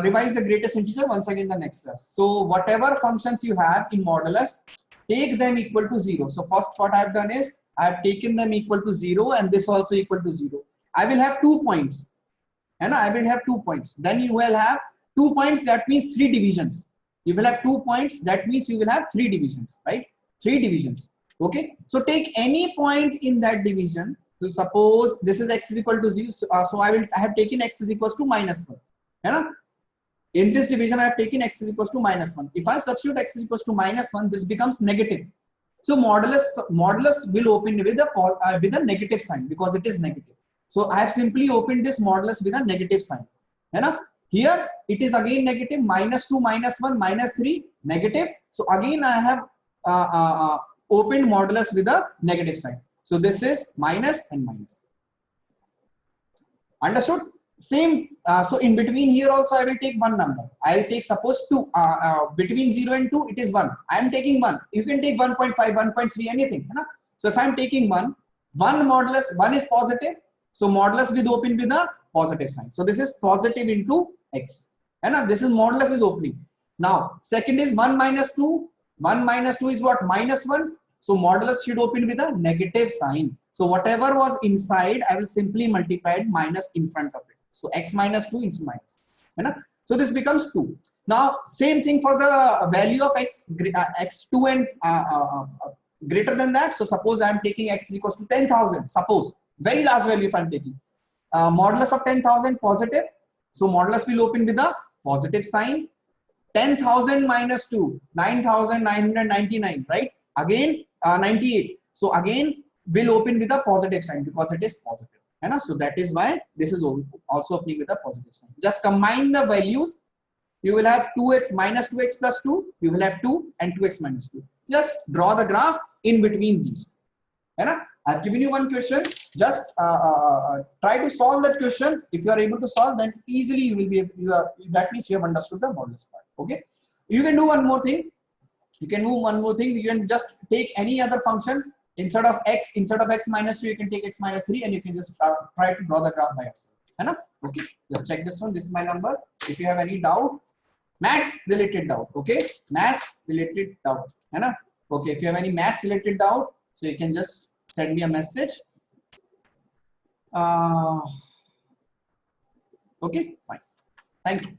revise the greatest integer once again in the next class. So whatever functions you have in modulus, take them equal to 0. So first what I have done is I have taken them equal to 0 and this also equal to 0. I will have 2 points. I will have 2 points. Then you will have 2 points, that means 3 divisions. You will have 2 points, that means you will have 3 divisions, right? 3 divisions. Okay. So take any point in that division. So suppose this is x is equal to 0. So I have taken x is equals to -1. In this division, I have taken x is equals to -1. If I substitute x is equals to -1, this becomes negative. So modulus will open with a negative sign because it is negative. So I have simply opened this modulus with a negative sign. Here it is again negative, -2, -1, -3, negative. So again I have opened modulus with a negative sign. So this is minus and minus. Understood? Same. So in between here also I will take one number. I will take suppose 2. Between 0 and 2 it is 1. I am taking 1. You can take 1.5, 1.3, anything. So if I am taking 1 modulus, 1 is positive. So modulus with open with a positive sign. So this is positive into x. This is modulus is opening. Now, second is 1 minus 2. 1 minus 2 is what? Minus 1. So modulus should open with a negative sign. So whatever was inside, I will simply multiply it minus in front of it. So x minus 2 into minus. So this becomes 2. Now, same thing for the value of x, x2 and greater than that. So suppose I am taking x is equals to 10,000. Suppose, very large value if I am taking. Modulus of 10,000 positive. So modulus will open with a positive sign. 10,000 minus 2, 9,999, right? Again, 98. So again, will open with a positive sign because it is positive. So that is why this is also opening with a positive sign. Just combine the values. You will have 2x minus 2x plus 2. You will have 2 and 2x minus 2. Just draw the graph in between these. I've given you one question. Just try to solve that question. If you are able to solve, then easily you will be able, that means you have understood the modulus part. Okay. You can do one more thing. You can just take any other function instead of x minus 2. You can take x minus 3, and you can just try to draw the graph by yourself. Okay. Just check this one. This is my number. If you have any doubt, maths related doubt. Okay. Maths related doubt. Okay. If you have any maths related doubt, so you can just send me a message. Okay, fine. Thank you.